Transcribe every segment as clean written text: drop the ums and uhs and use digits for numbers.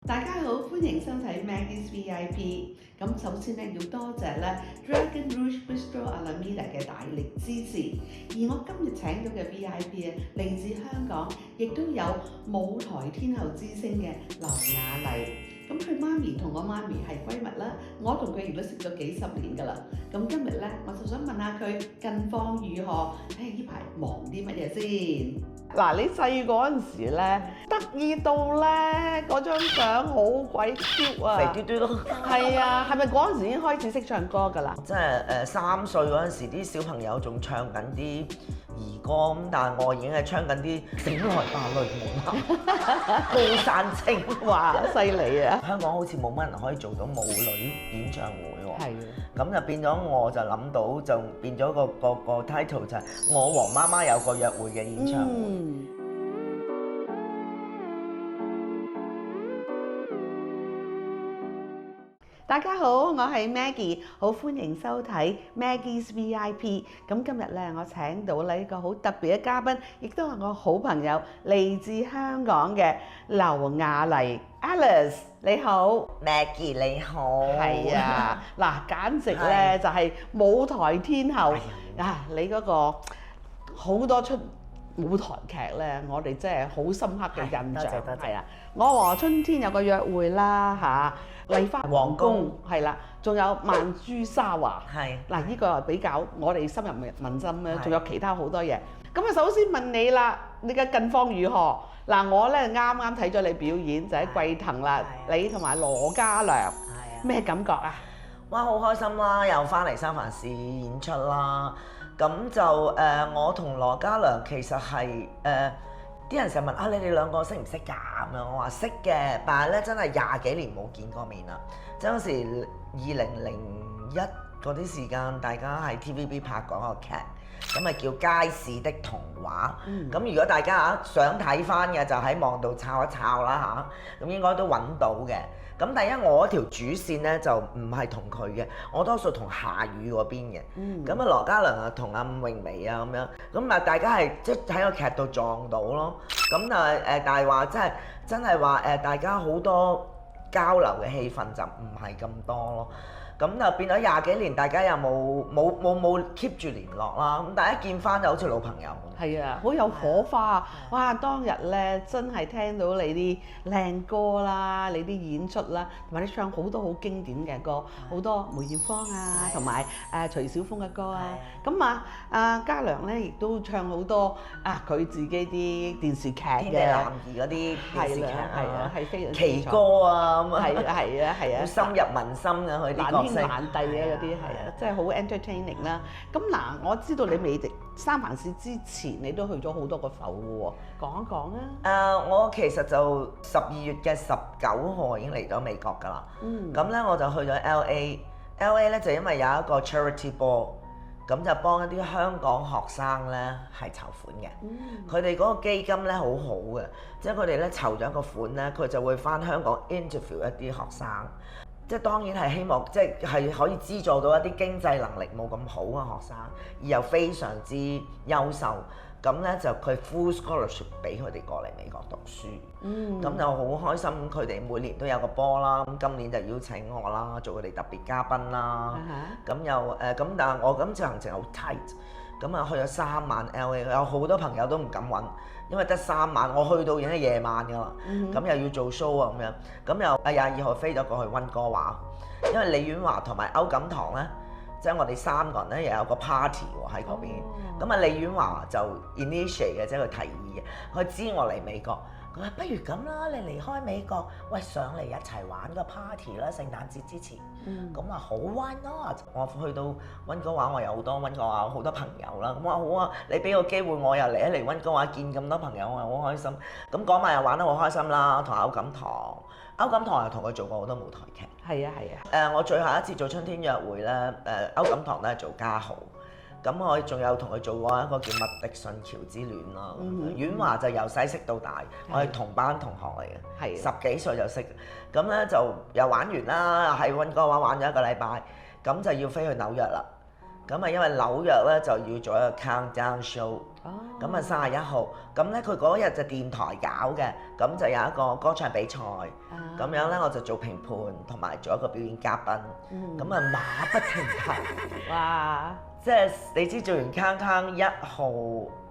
大家好，歡迎收睇 Maggie's VIP。咁首先咧要多謝咧 Dragon Rouge Bistro Alameda 嘅大力支持。而我今日請到嘅 VIP 咧嚟自香港，亦都有舞台天后之星嘅劉雅麗。咁佢媽咪同我媽咪係閨蜜啦，我同佢亦都識咗幾十年㗎啦。咁今日咧我就想問下佢近況如何？呢排忙啲乜嘢先？嗱，你細嗰陣時咧，得意到咧嗰張相好鬼 cute 啊！肥嘟嘟咯，係啊，係咪嗰陣時已經開始識唱歌㗎啦？即係3歲嗰陣時，啲小朋友仲唱緊啲兒歌咁，但係我已經係唱緊啲醒來吧雷蒙高山青，哇，犀利啊！香港好似冇乜人可以做到舞女演唱會喎。係啊，咁就變咗我就諗到，就變咗個 title 就係我和媽媽有個約會嘅演唱會。大家好，我係 Maggie，好歡迎收睇 Maggie's VIP。咁今日咧，我請到呢一個好特別嘅嘉賓，亦都係我好朋友，嚟自香港嘅劉雅麗 Alice， 你好 Maggie 你好，係啊，嗱，簡直咧就係舞台天后啊！你嗰個好多出舞台劇咧，我哋真係好深刻嘅印象。多謝係啊，我和春天有個約會啦嚇。麗花皇宮係啦，仲有曼珠沙華係嗱，呢個係比較我哋深入民心咧，仲有其他好多嘢。咁啊，首先問你啦，你嘅近況如何？嗱，我咧啱啱睇咗你表演，就喺桂騰啦，你同埋羅嘉良，咩感覺啊？哇，好開心啦！又翻嚟三藩市演出啦。咁就我同羅嘉良其實係啲人成日問啊，你哋兩個識唔識㗎咁樣？我話識嘅，但係咧真係廿幾年冇見過面啦。即係嗰時2001嗰啲時間，大家喺 TVB 拍嗰個劇，咁咪叫《街市的童話》。咁如果大家想睇翻嘅，就喺網度抄一抄啦嚇，咁應該都揾到嘅。咁第一，我條主線咧就唔係同佢嘅，我多數同夏雨嗰邊嘅。咁啊，羅嘉良啊同阿伍詠薇啊咁樣，咁啊大家係即係喺個劇度撞到咯。咁啊但係話真係話大家好多交流嘅氣氛就唔係咁多咯。咁就變咗廿幾年，大家又冇 keep 住聯絡啦。咁大家見翻就好似老朋友咁。係啊，好有火花啊！哇，當日咧真係聽到你啲靚歌啦，你啲演出啦，同埋你唱好多好經典嘅歌，好多梅艷芳啊，同埋徐小鳳嘅歌啊。咁啊，阿嘉良咧亦都唱好多佢自己啲電視劇嘅，天地男兒嗰啲電視劇啊，係非常奇歌啊咁啊，係啊，好深入民心嘅佢啲角色，難兄難弟啊嗰啲係啊，真係好 entertaining 啦。咁嗱，我知道你未嚟三藩市之前，你都去咗好多個埠喎，講一講啊。我其實就12月嘅19號已經嚟咗美國㗎啦。咁咧我就去咗 LA 咧就因為有一個 charity ball，咁就幫一啲香港學生咧係籌款嘅。佢哋嗰個基金咧好好嘅，即係佢哋咧籌咗一個款咧，佢就會返香港 interview 一啲學生。即係當然係希望，即係可以資助到一啲經濟能力冇咁好嘅學生，而又非常之優秀，咁咧就佢 full scholarship 俾佢哋過嚟美國讀書。咁就好開心，佢哋每年都有個波啦。咁今年就邀請我啦，做佢哋特別嘉賓啦。咁又咁，但係我今次行程好 tight。咁啊去咗3晚 LA， 有好多朋友都唔敢揾，因為得3晚，我去到已經係夜晚㗎啦。咁又要做 show 啊咁樣，咁又22號飛咗過去溫哥華，因為李婉華同埋歐錦棠咧，即係我哋3個人咧又有個 party 喎喺嗰邊。咁啊李婉華就 initiate 嘅，即係佢提議嘅，佢知我嚟美國。佢話不如咁啦，你離開美國，喂上嚟一齊玩個 party 啦，聖誕節之前。咁話好 why not？我去到溫哥華，我有好多溫哥華好多朋友啦。咁話好啊，你俾個機會我又嚟一嚟溫哥華見咁多朋友，我又好開心。咁嗰晚又玩得好開心啦，同歐錦棠。歐錦棠又同佢做過好多舞台劇。係啊。我最後一次做春天約會咧，歐錦棠咧做家豪。咁我仲有同佢做過一個叫《麥迪遜橋之戀》咯。婉華就由細識到大，我係同班同學嚟嘅，10幾歲就識。咁咧就又玩完啦，喺溫哥華玩咗1個禮拜，咁就要飛去紐約啦。咁啊，因為紐約咧就要做一個 countdown show，咁啊31號，咁咧佢嗰日就電台搞嘅，咁就有一個歌唱比賽，咁樣咧我就做評判同埋做一個表演嘉賓，咁啊馬不停蹄，哇！即係你知做完康康1號，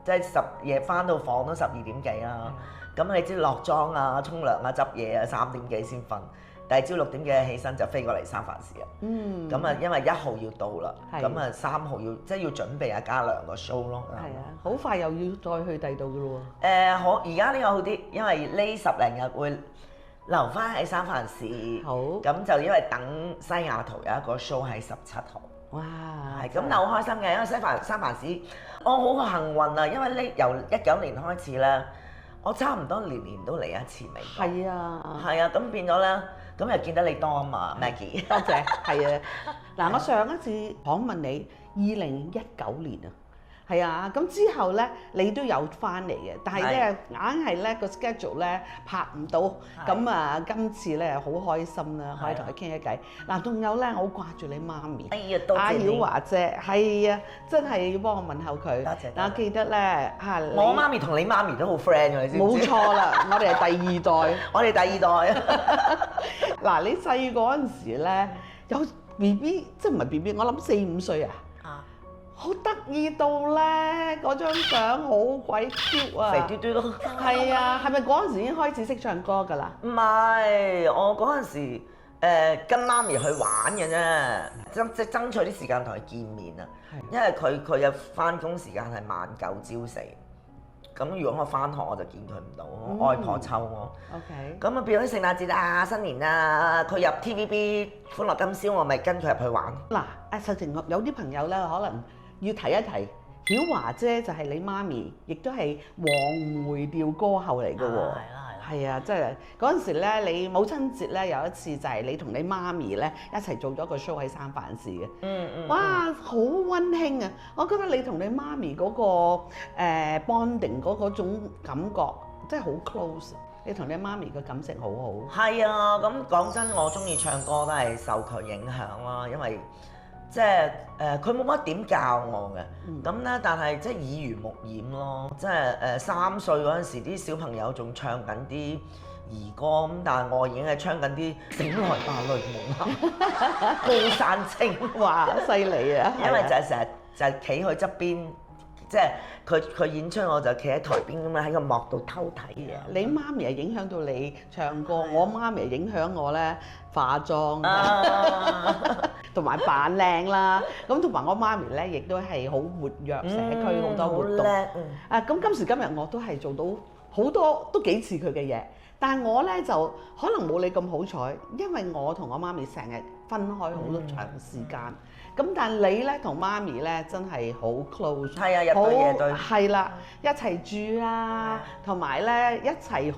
即係夜翻到房都12點幾啦，咁你知落妝啊、沖涼啊、執嘢啊3點幾先瞓。第二朝6點幾起身就飛過嚟三藩市啊！咁啊，因為1號要到啦，咁啊3號要準備啊加2個 show 咯。係啊，好快又要再去第度噶咯喎。好，而家呢個好啲，因為呢10零日會留翻喺三藩市。好。咁就因為等西雅圖有一個 show 喺17號。哇！係咁，但好開心嘅，因為三藩市，我好幸運啊，因為呢由19年開始咧，我差唔多年年都嚟一次美國。係啊。係啊，咁變咗咧。咁又見得你多啊嘛 ，Maggie。多謝，係啊。嗱，我上一次訪問你2019年啊，係啊。咁之後咧，你都有翻嚟嘅，但係咧硬係咧個 schedule 咧拍唔到。咁啊，今次咧好開心啦，可以同佢傾一偈。嗱，仲有咧，我好掛住你媽咪。哎呀，多謝你。阿曉華姐，係啊，真係要幫我問候佢。多謝。嗱，記得咧嚇，我媽咪同你媽咪都好 friend 㗎，你知唔知？冇錯啦，我哋係第二代。我哋第二代啊。嗱，你細個嗰陣時咧，有 BB， 即係唔係 BB？ 我諗4、5歲啊。好得意到咧，嗰張相好鬼 Q 啊！肥嘟嘟咯。係啊，係咪嗰陣時已經開始識唱歌㗎啦？唔係，我嗰陣時跟媽咪去玩嘅啫，即係爭取啲時間同佢見面啊。因為佢嘅翻工時間係晚9朝4。咁如果我翻學我就見佢唔到，我外婆湊我。OK。咁啊變咗聖誕節啊、新年啊，佢入 TVB 歡樂今宵，我咪跟佢入去玩。嗱，實情有啲朋友咧，可能要提一提，曉華姐就係你媽咪，亦都係黃梅調歌后嚟嘅喎。係啦，係啊，即係嗰陣時咧，你母親節咧有一次就係你同你媽咪咧一齊做咗個 show 喺三藩市嘅。哇，好溫馨啊！我覺得你同你媽咪嗰個bonding 嗰種感覺真係好 close。你同你媽咪嘅感情好好。係啊，咁講真，我中意唱歌都係受佢影響啦，因為即係佢冇乜點教我嘅，咁咧但係即係耳濡目染咯，即係3歲嗰陣時啲小朋友仲唱緊啲兒歌，咁但係我已經係唱緊啲醒來吧雷夢高山青，哇犀利啊！因為就係成日就係企佢側邊，即係佢演出我就企喺台邊咁樣喺個幕度偷睇嘅。你媽咪係影響到你唱歌，我媽咪係影響我咧化妝。同埋扮靚啦，咁同埋我媽咪咧，亦都係好活躍，社區好多活動。咁今時今日我都係做到好多都幾似佢嘅嘢，但係我咧就可能冇你咁好彩，因為我同我媽咪成日分開好多長時間。咁但係你咧同媽咪咧真係好 close。係啊，日對夜對。係啦，一齊住啊，同埋咧一齊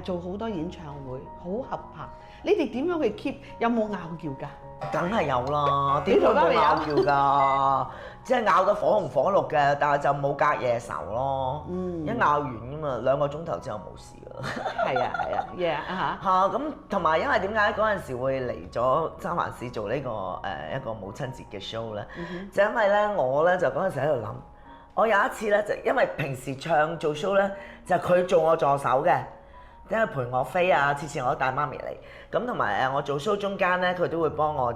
做好多演唱會，好合拍。你哋點樣去 keep？ 有冇拗撬㗎？梗係有啦，點會冇拗撬㗎？即係拗到火紅火綠嘅，但係就冇隔夜仇咯。一拗完㗎嘛，2個鐘頭之後冇事㗎。係啊係啊，yeah 嚇咁同埋因為點解嗰陣時會嚟咗三藩市做呢個一個母親節嘅 show 咧？就因為咧我咧就嗰陣時喺度諗，我有一次咧就因為平時唱做 show 咧就佢做我助手嘅。因為陪我飛啊，次次我都帶媽咪嚟，咁同埋我做 show 中間咧，佢都會幫我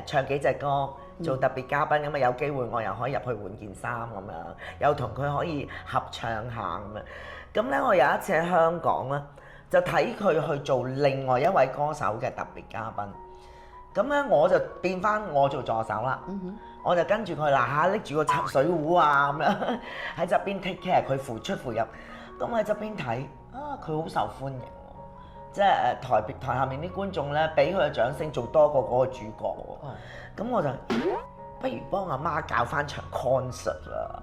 唱幾隻歌，做特別嘉賓咁啊，有機會我又可以入去換件衫咁樣，又同佢可以合唱下咁樣。咁咧我有一次喺香港咧，就睇佢去做另外一位歌手嘅特別嘉賓，咁咧我就變翻我做助手啦，我就跟住佢嗱下拎住個插水壺啊咁樣喺側邊 take care 佢扶出扶入，咁我喺側邊睇。佢好受歡迎喎，即係台下面啲觀眾咧，俾佢嘅掌聲仲多過嗰個主角喎。咁我就不如幫阿媽搞翻場 concert 啦。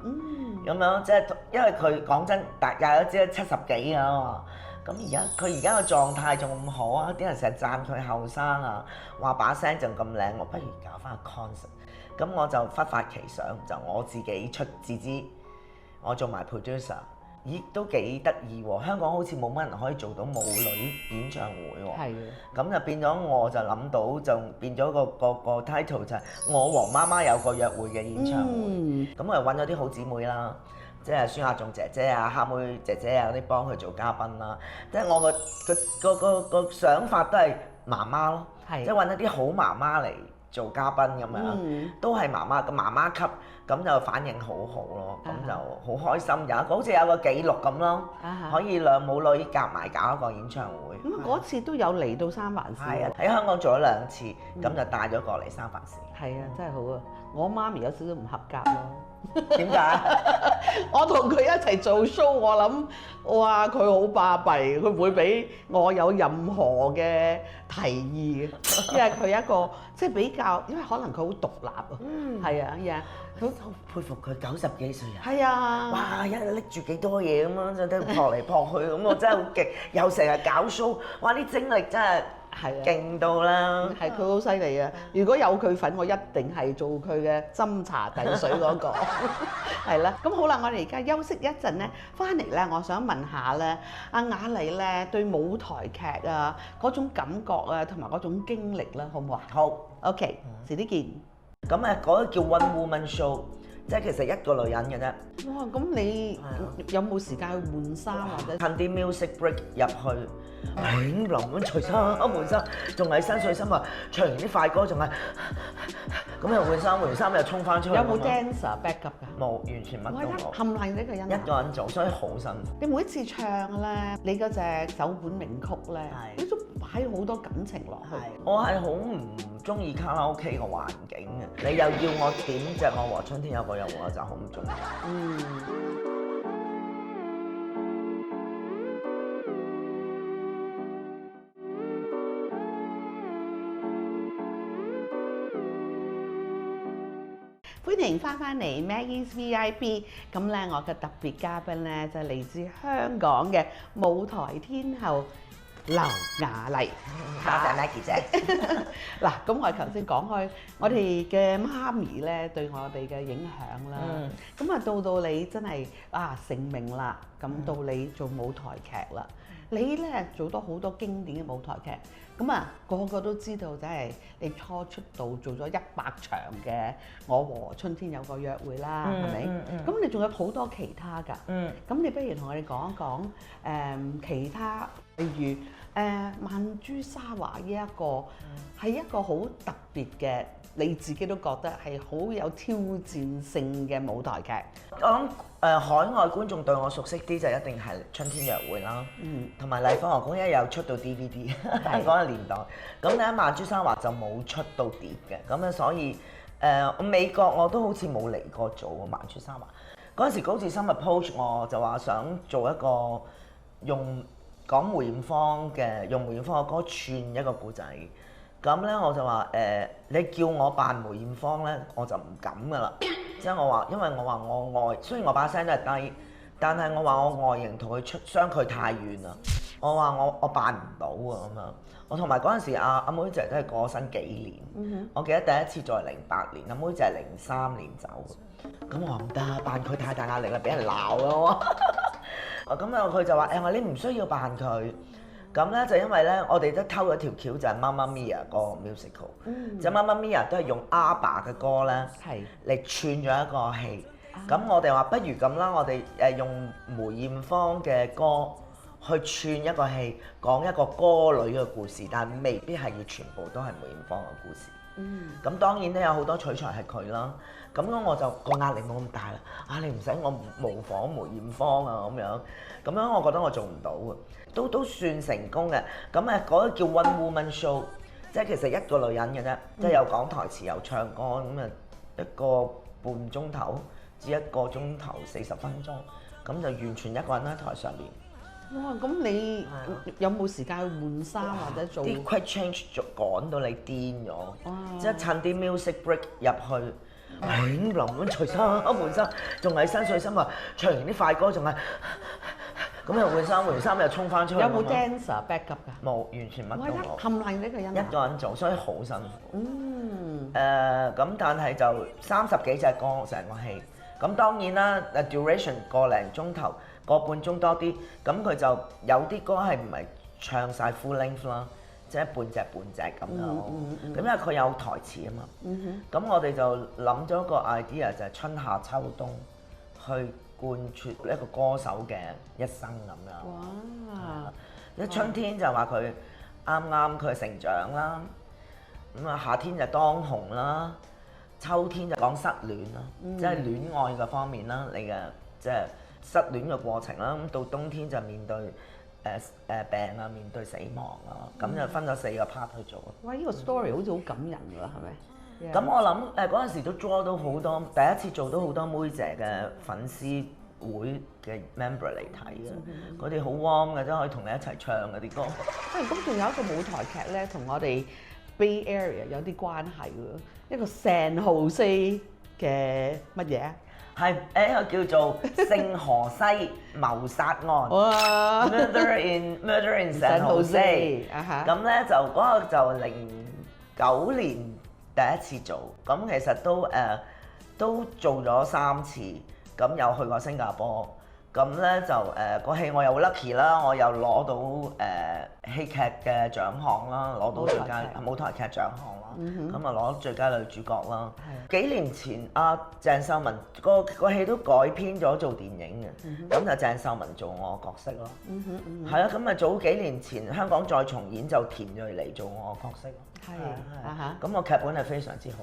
咁樣即係因為佢講真，大家都知70幾啊嘛。咁佢而家嘅狀態仲咁好啊，啲人成日讚佢後生啊，話把聲就咁靚，我不如搞翻個 concert。咁我就忽發奇想，就我自己出自資，我做埋 producer。咦，都幾得意喎！香港好似冇乜人可以做到母女演唱會喎。係啊。咁就變咗，我就諗到就變咗個 title 就係我和媽媽有個約會嘅演唱會。咁我又揾咗啲好姊妹啦，即係孫亞仲姐姐啊、蝦妹姐姐啊嗰啲幫佢做嘉賓啦。即係我個想法都係媽媽咯，即係揾一啲好媽媽嚟做嘉賓咁樣，都係媽媽嘅媽媽級，咁就反應好好咯，咁就好開心，好似有個記錄咁咯，可以兩母女夾埋搞一個演唱會。咁嗰次都有嚟到三藩市，係啊，喺香港做咗2次，咁就帶咗過嚟三藩市。係啊，真係好啊！我媽咪有少少唔合格咯。點解？我同佢一齊做 show，我諗哇佢好巴閉，佢唔會俾我有任何嘅提議嘅，因為佢一個即係比較，因為可能佢好獨立啊。係啊，係啊，佢好佩服佢90幾歲人。係啊！哇！一日拎住幾多嘢咁樣，就得撲嚟撲去咁，我真係好勁，又成日搞 show，哇！啲精力真係〜係啊，勁到啦！係佢好犀利啊！如果有佢份，我一定係做佢嘅斟茶遞水嗰個。係啦，咁好啦，我哋而家休息一陣咧，翻嚟咧，我想問下咧，阿雅麗咧對舞台劇啊嗰種感覺啊，同埋嗰種經歷啦，好唔好啊？好 ，OK，遲啲見。咁啊，嗰個叫 One Woman Show。即係其實一個女人嘅啫。哇！咁你有冇時間去換衫或者趁啲 music break 入去，亂淋咁除衫換衫，仲係新水深啊！唱完啲快歌仲係咁又換衫又衝翻出去。有冇 dancer back up 㗎？冇，完全乜都冇。冚唪唥呢個人一個人做，所以好辛苦。你每一次唱咧，你嗰隻首本名曲咧，你都擺好多感情落去。我係好唔中意卡拉 OK 個環境嘅，你又要我點隻我和春天有個約會，我就好唔中意。歡迎翻嚟 Maggie's VIP， 咁咧我嘅特別嘉賓咧就係嚟自香港嘅舞台天后劉雅麗。多謝 Maggie 姐。嗱，咁我哋頭先講開我哋嘅媽咪咧對我哋嘅影響啦。咁啊到你真係成名啦，咁到你做舞台劇啦。你咧做咗好多經典嘅舞台劇，咁個個都知道，真係你初出道做咗100場嘅《我和春天有個約會》啦，係咪？咁你仲有好多其他㗎。咁你不如同我哋講一講其他，例如曼珠沙華呢一個係一個好特別嘅，你自己都覺得係好有挑戰性嘅舞台劇。我諗海外觀眾對我熟悉啲就一定係《春天約會》啦，同埋《麗芳河宮》一有出到 DVD 嗰個年代。咁咧曼珠沙華就冇出到碟嘅，咁所以美國我都好似冇嚟過做曼珠沙華。嗰陣時高志森 approach 我就話想做一個講梅艷芳嘅，用梅艷芳嘅歌串一個故仔。咁咧我就話你叫我扮梅艷芳咧，我就唔敢噶啦。即係我話，因為我話我外，雖然我把聲都係低，但係我話我外形同佢相距太遠啦。我話我扮唔到啊咁樣。我同埋嗰陣時阿妹姐都係過身幾年。我記得第一次在08年，阿妹姐係03年走。咁我話唔得，扮佢太大壓力啦，俾人鬧咯。咁啊佢就話我你唔需要扮佢。咁咧就因為咧，我哋都偷咗條橋就係《Mamma Mia》嗰個 musical，就《Mamma Mia》都係用阿爸嘅歌咧嚟串咗一個戲。咁我哋話不如咁啦，我哋用梅艷芳嘅歌去串一個戲，講一個歌女嘅故事，但係未必係要全部都係梅艷芳嘅故事。咁當然咧有好多取材係佢啦。咁我就個壓力冇咁大啦。你唔使我模仿梅艷芳啊咁樣。咁樣我覺得我做唔到嘅。都算成功嘅，咁嗰個叫 One Woman Show， 即係其實一個女人嘅啫，即係有講台詞有唱歌，咁1個半鐘頭至1個鐘頭40分鐘，咁就完全一個人喺台上邊。哇！咁你有冇時間去換衫或者做啲 quick change 趕到你癲咗，即係趁啲 music break 入去，亂淋咁除衫換衫，仲係新水深啊！唱完啲快歌仲係。咁又換衫又衝翻出去。有冇 dancer back up 㗎？冇，完全乜都冇。冚唪呢個人一個人做，所以好辛苦。咁但係就30幾隻歌成個戲。咁當然啦，duration 個零鐘頭，個半鐘多啲。咁佢就有啲歌係唔係唱晒 full length 啦，即係半隻咁樣。咁因為佢有台詞啊嘛。咁我哋就諗咗個 idea 就係春夏秋冬去貫穿一個歌手嘅一生咁樣。哇！一春天就話佢啱啱佢成長啦，咁啊夏天就當紅啦，秋天就講失戀啦，即係戀愛嘅方面啦，你嘅即係失戀嘅過程啦，咁到冬天就面對病啊，面對死亡啊，咁就分咗4個 part 去做。哇！呢個 story 好似好感人㗎，係咪？咁我諗嗰陣時都 draw 到好多，第一次做到好多妹姐嘅粉絲會嘅 member 嚟睇嘅，佢哋好 warm 嘅，即係可以同你一齊唱嗰啲歌。咁仲有一個舞台劇咧，同我哋 Bay Area 有啲關係喎，一個 San Jose 嘅乜嘢啊？係一個叫做聖荷西謀殺案哇，Murder in San Jose。咁咧就嗰個就09年第一次做，咁其實都做咗3次，咁又去過新加坡，咁咧就個戲我又好 lucky 啦，我又攞到戲劇嘅獎項啦，攞到最佳舞台劇獎項啦，咁啊攞最佳女主角啦。幾年前鄭秀文個戲都改編咗做電影嘅，咁就鄭秀文做我角色咯。係啊，咁啊早幾年前香港再重演就田蕊妮做我角色咯。係咁個劇本係非常之好。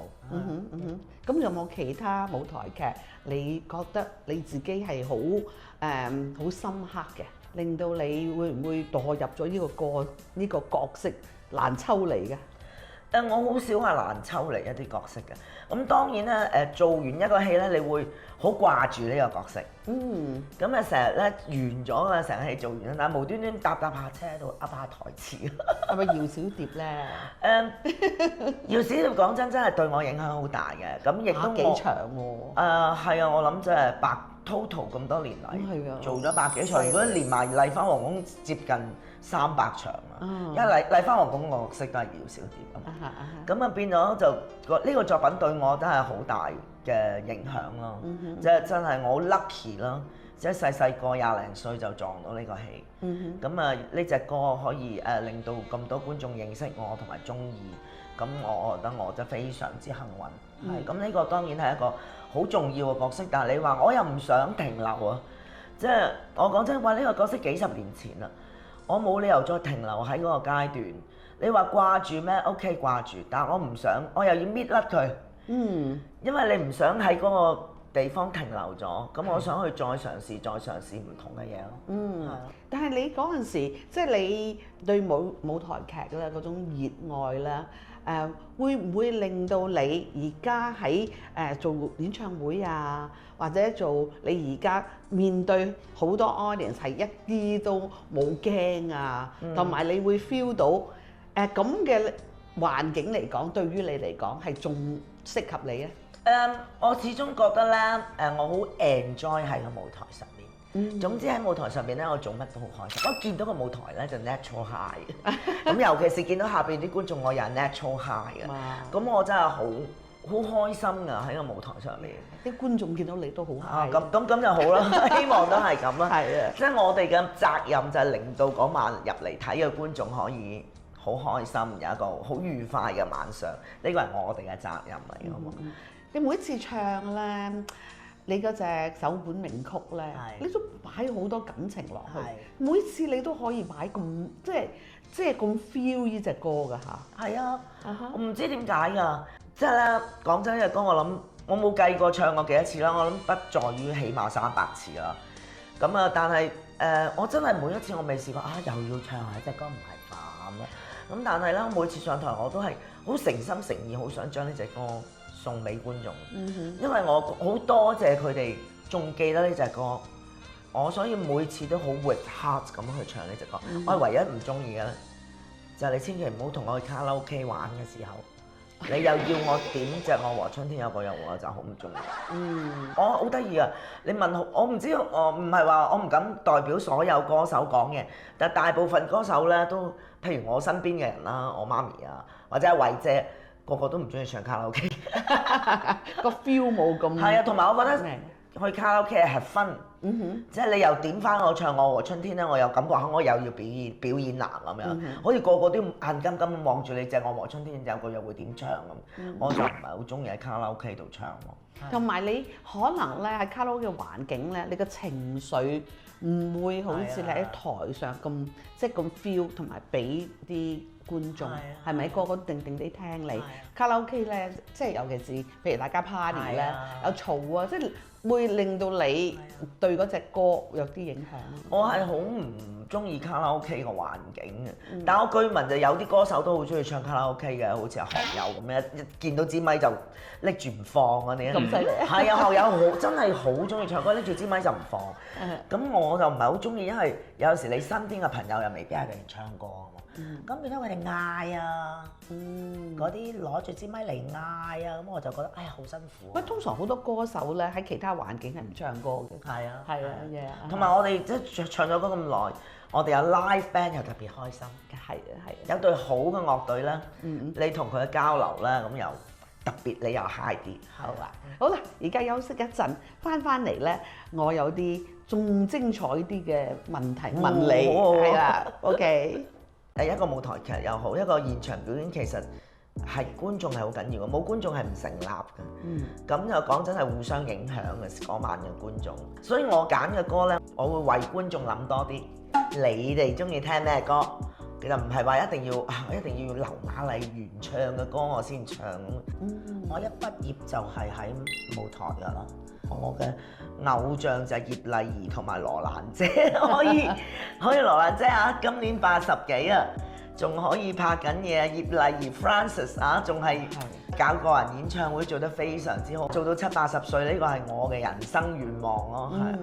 咁有冇其他舞台劇你覺得你自己係好深刻嘅，令到你會唔會墮入咗呢個角色難抽離嘅？我好少話難抽離一啲角色嘅。咁當然咧，做完一個戲咧，你會好掛住呢個角色。咁啊，成日咧完咗啊，成個戲做完啦，但係無端端搭下車喺度噏下台詞。係咪姚小蝶咧？姚小蝶講真係對我影響好大嘅。咁亦都幾長喎？係啊，我諗即係total 咁多年嚟，做咗100幾場，如果連埋麗花皇宮接近300場啦。因為麗花皇宮我識都係姚小蝶啊嘛。咁啊變咗就呢個作品對我真係好大嘅影響咯。即係真係我好 lucky 啦，即係細個20零歲就撞到呢個戲。咁啊呢隻歌可以令到咁多觀眾認識我同埋中意，咁我覺得我真係非常之幸運。係咁呢個當然係一個好重要嘅角色，但係你話我又唔想停留啊！即係我講真話，呢個角色幾十年前啦，我冇理由再停留喺嗰個階段。你話掛住咩？OK 掛住，但係我唔想，我又要搣甩佢。因為你唔想喺嗰個地方停留咗，咁我想去再嘗試唔同嘅嘢咯。但係你嗰陣時，即係你對舞台劇咧嗰種熱愛啦，會唔會令到你而家喺做演唱會啊，或者做你而家面對好多 audience 係一啲都冇驚啊，同埋你會 feel 到咁嘅環境嚟講，對於你嚟講係仲適合你咧？我始終覺得咧，我好 enjoy 喺個舞台上面。總之喺舞台上面咧，我做乜都好開心。我見到個舞台咧就 natural high。咁尤其是見到下邊啲觀眾，我又 natural high 嘅。咁我真係好開心㗎喺個舞台上面。啲觀眾見到你都好 high。咁就好啦，希望都係咁啦。係啊，即係我哋嘅責任就係令到嗰晚入嚟睇嘅觀眾可以好開心，有一個好愉快嘅晚上。呢個係我哋嘅責任嚟㗎嘛。你每一次唱咧，你嗰隻首本名曲咧，你都擺好多感情落去。每次你都可以擺咁即係咁 feel 呢隻歌㗎嚇。係啊，我唔知點解㗎。即係咧講真，呢隻歌我諗我冇計過唱過幾多次啦。我諗不在於起碼300次啦。咁啊，但係我真係每一次我未試過又要唱下隻歌唔係咁啦。咁但係咧，每次上台我都係好誠心誠意，好想將呢隻歌送俾觀眾，因為我好多謝佢哋仲記得呢隻歌，我所以每次都好 with heart 咁去唱呢隻歌。我係唯一唔中意嘅咧，就係你千祈唔好同我去卡拉 OK 玩嘅時候，你又要我點隻《我和春天有個約會》，我就好唔中意。我好得意啊！你問我唔知，我唔係話我唔敢代表所有歌手講嘅，但大部分歌手咧都，譬如我身邊嘅人啦，我媽咪啊，或者阿慧姐。個個都唔中意唱卡拉 OK，個 feel 冇咁。係啊，同埋我覺得去卡拉 OK 係分，即係你又點翻我唱《我和春天》咧，我有感覺我又要表演啦咁樣，好似個個都眼金金望住你隻《我和春天》，有個又會點唱咁，我就唔係好中意喺卡拉 OK 度唱咯。同埋你可能咧喺卡拉 OK 嘅環境咧，你嘅情緒唔會好似你喺台上咁即係咁 feel，同埋俾啲觀眾係咪個個定定地聽你？卡拉 OK 咧，即係尤其是譬如大家 party 咧，有嘈啊，即係會令到你對嗰隻歌有啲影響。我係好唔中意卡拉 OK 個環境嘅，但我據聞就有啲歌手都好中意唱卡拉 OK 嘅，好似阿學友咁樣，一見到支咪就拎住唔放嗰啲。咁犀利？係啊，學友真係好中意唱歌，拎住支咪就唔放。咁我就唔係好中意，因為有時你身邊嘅朋友又未必係俾人唱歌啊嘛。咁變咗佢哋嗌啊，嗰啲攞住支咪嚟嗌啊，咁我就覺得好辛苦。喂，通常好多歌手咧喺其他環境係唔唱歌嘅。係啊，係啊，同埋我哋即係唱咗歌咁耐，我哋有 live band 又特別開心。係啊，係啊。有隊好嘅樂隊咧，你同佢嘅交流咧，咁又特別，你又 high 啲。好啊，好啦，而家休息一陣，翻嚟咧，我有啲仲精彩啲嘅問題問你，係啦，OK。一個舞台劇又好，一個現場表演，其實係觀眾係好緊要嘅，冇觀眾係唔成立嘅。咁就講真係互相影響嘅嗰晚嘅觀眾。所以我揀嘅歌咧，我會為觀眾諗多啲。你哋中意聽咩歌？其實唔係話一定要劉雅麗原唱嘅歌我先唱。我一畢業就係喺舞台㗎啦。我嘅偶像就係葉麗儀同埋羅蘭姐，可以羅蘭姐啊，今年80幾啊，仲可以拍緊嘢啊！葉麗儀 Francis 啊，仲係搞個人演唱會做得非常之好，做到70、80歲呢個係我嘅人生願望咯，係。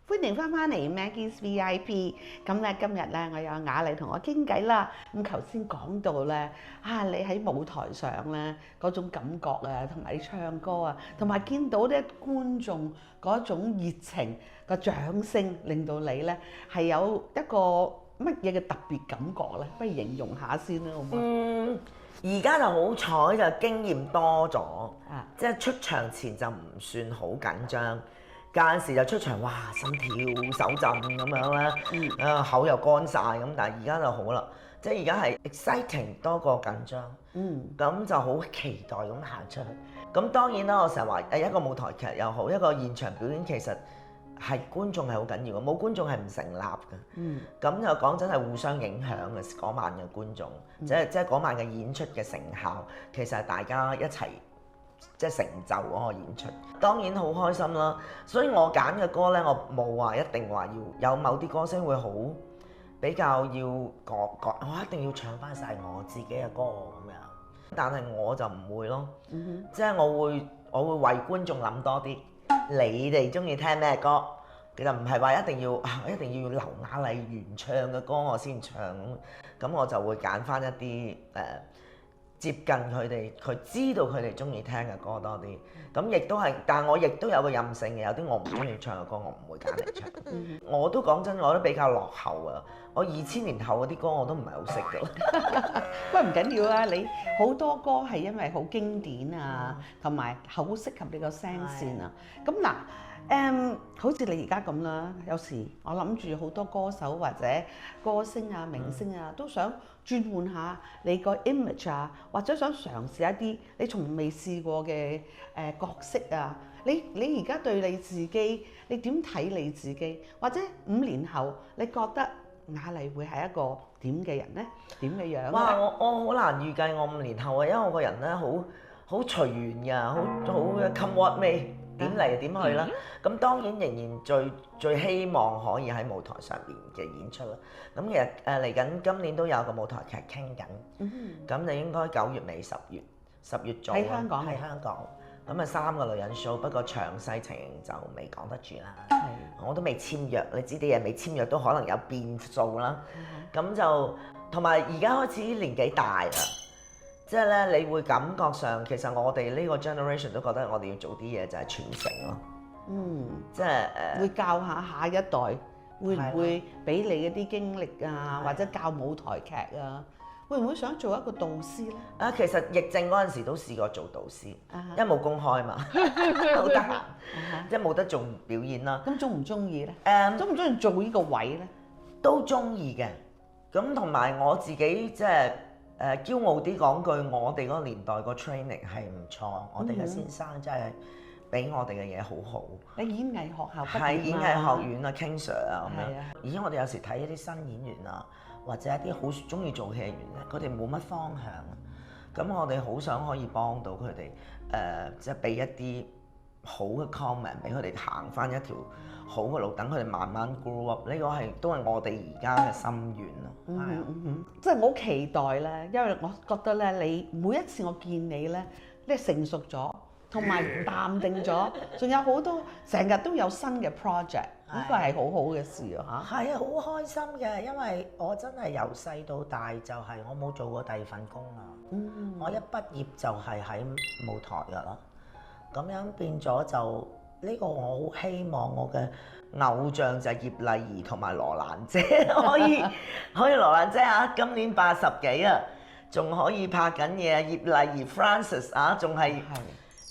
歡迎翻嚟 Maggie's VIP， 咁咧今日咧我有雅麗同我傾偈啦。咁頭先講到咧你喺舞台上咧嗰種感覺啊，同埋你唱歌啊，同埋見到啲觀眾嗰種熱情個掌聲，令到你咧係有一個乜嘢嘅特別感覺咧？不如形容下先啦，好唔好？而家就好彩就經驗多咗，即係出場前就唔算好緊張。有陣時就出場，哇，心跳手震咁樣啦，口又乾晒咁，但係而家就好啦，即係而家係 exciting 多過緊張，咁就好期待咁行出去。咁當然啦，我成日話一個舞台劇又好，一個現場表演其實係觀眾係好緊要嘅，冇觀眾係唔成立嘅。咁就講真係互相影響嘅嗰晚嘅觀眾，即係嗰晚嘅演出嘅成效，其實係大家一齊。即係成就嗰個演出，當然好開心啦。所以我揀嘅歌咧，我冇話一定話要有某啲歌星會好比較要我一定要唱翻晒我自己嘅歌咁樣。但係我就唔會咯，即係我會為觀眾諗多啲。你哋中意聽咩歌？其實唔係話一定要劉雅麗原唱嘅歌我先唱，咁我就會揀翻一啲接近佢哋，佢知道佢哋中意聽嘅歌多啲。咁亦都係，但係我亦都有個任性嘅，有啲我唔中意唱嘅歌，我唔會揀嚟唱。我都講真，我都比較落後啊！我2000年後嗰啲歌我都唔係好識㗎。不過唔緊要啊，你好多歌係因為好經典啊，同埋好適合你個聲線啊。咁嗱，好似你而家咁啦，有時我諗住好多歌手或者歌星啊、明星啊，都想轉換下你個 image 啊，或者想嘗試一啲你從未試過嘅角色啊。你而家對你自己，你點睇你自己？或者5年後，你覺得雅麗會係一個點嘅人呢？點嘅樣？哇！我好難預計我5年後啊，因為我個人咧好隨緣㗎，好 come what may。點嚟就點去啦，咁當然仍然最希望可以喺舞台上邊嘅演出啦。咁其實嚟緊今年都有個舞台劇傾緊，咁就應該9月尾10月做啦。喺香港。咁啊3個女人 show， 不過詳細情形就未講得住啦。我都未簽約，你知啲嘢未簽約都可能有變數啦。咁就同埋而家開始年紀大啦。即係咧，你會感覺上其實我哋呢個 generation 都覺得我哋要做啲嘢就係傳承咯。即係會教下一代會唔會俾你一啲經歷啊，或者教舞台劇啊？會唔會想做一個導師咧？啊，其實疫症嗰陣時都試過做導師，因為冇公開嘛，好得閒，即係冇得做表演啦。咁中唔中意咧？中唔中意做呢個位咧？都中意嘅。咁同埋我自己即係驕傲啲講句，我哋嗰個年代個 training 係唔錯，我哋嘅先生真係俾我哋嘅嘢好好。你演藝學校畢業係演藝學院啊 ，King Sir 啊咁樣。係啊。而且我哋有時睇一啲新演員啊，或者一啲好中意做戲嘅演員咧，佢哋冇乜方向啊。咁我哋好想可以幫到佢哋，即係俾一啲好嘅 comment 俾佢哋行翻一條好嘅路，等佢哋慢慢 grow up。呢個都係我哋而家嘅心願咯。係啊，即係我好期待咧，因為我覺得咧，你每一次我見你咧，你成熟咗，同埋淡定咗，仲有好多成日都有新嘅 project， 呢個係好好嘅事啊嚇。係啊，好開心嘅，因為我真係由細到大就係我冇做過第二份工啊。我一畢業就係喺舞台㗎啦，咁樣變咗就呢個我好希望我嘅偶像就係葉麗儀同埋羅蘭姐可以羅蘭姐啊，今年80幾啊，仲可以拍緊嘢啊，葉麗儀 Francis 啊，仲係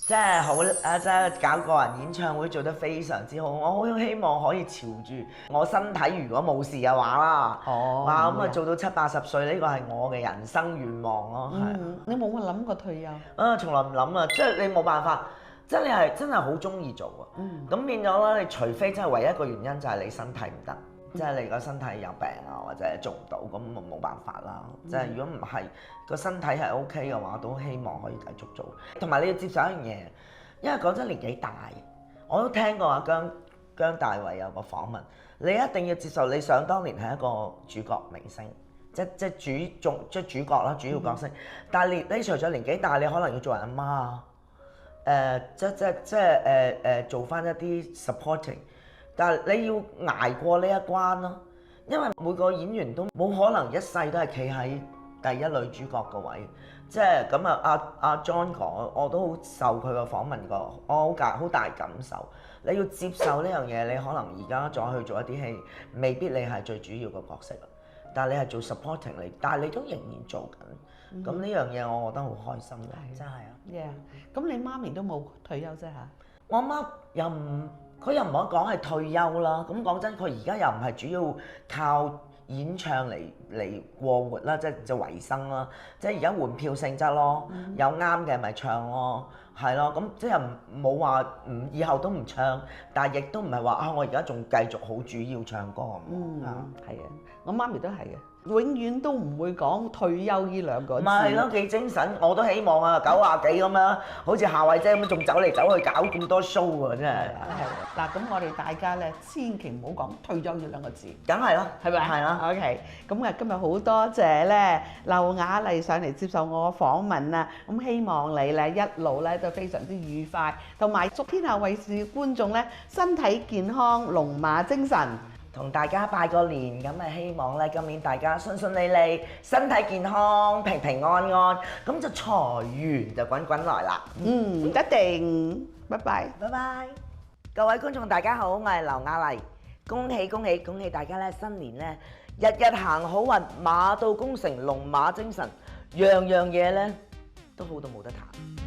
真係好啊！真係搞個人演唱會做得非常之好，我好希望可以朝住我身體如果冇事嘅話啦，哇咁啊做到70-80歲呢個係我嘅人生願望咯，係。你冇冇諗過退休？啊，從來唔諗啊！即係你冇辦法，即係你係真係好中意做啊。咁變咗啦，你除非真係唯一一個原因就係你身體唔得，即係你個身體有病啊，或者做唔到，咁咪冇辦法啦。即係如果唔係個身體係 OK 嘅話，都希望可以繼續做。同埋你要接受一樣嘢，因為講真年紀大，我都聽過姜大衛有個訪問，你一定要接受你想當年係一個主角明星。即主角啦，主要角色。但係你除咗年紀大，你可能要做人阿媽啊，做翻一啲 supporting。但係你要捱過呢一關咯，因為每個演員都冇可能一世都係企喺第一女主角個位。即係咁啊，阿 John 講，我都好受佢個訪問過，我好大感受。你要接受呢樣嘢，你可能而家再去做一啲戲，未必你係最主要個角色。但係你係做 supporting 嚟，但係你都仍然做緊，咁呢樣嘢我覺得好開心嘅，真係啊。咁你媽咪都冇退休啫嚇？我媽佢又唔可以講係退休啦。咁講真，佢而家又唔係主要靠演唱嚟過活啦，即係做維生啦。即係而家換票性質咯，有啱嘅咪唱咯，係咯。咁即係冇話以後都唔唱，但係亦都唔係話我而家仲繼續好主要唱歌咁。係啊。我媽咪都係嘅，永遠都唔會講退休呢兩個字。咪係咯，幾精神，我都希望啊，90幾咁樣，好似夏慧姐咁，仲走嚟走去搞咁多 show 喎，真係。係嗱，咁我哋大家咧，千祈唔好講退休呢兩個字。梗係咯，係咪？係啦。OK，咁啊，今日好多謝咧劉雅麗上嚟接受我嘅訪問啊，咁希望你咧一路咧都非常之愉快，同埋祝天下衛視觀眾咧身體健康，龍馬精神。同大家拜個年，咁啊希望咧今年大家順順利利，身體健康，平平安安，咁就財源就滾滾來啦。一定，拜拜，拜拜。各位觀眾大家好，我係劉雅麗，恭喜恭喜恭喜大家咧新年咧日日行好運，馬到功成，龍馬精神，樣樣嘢咧都好到冇得彈。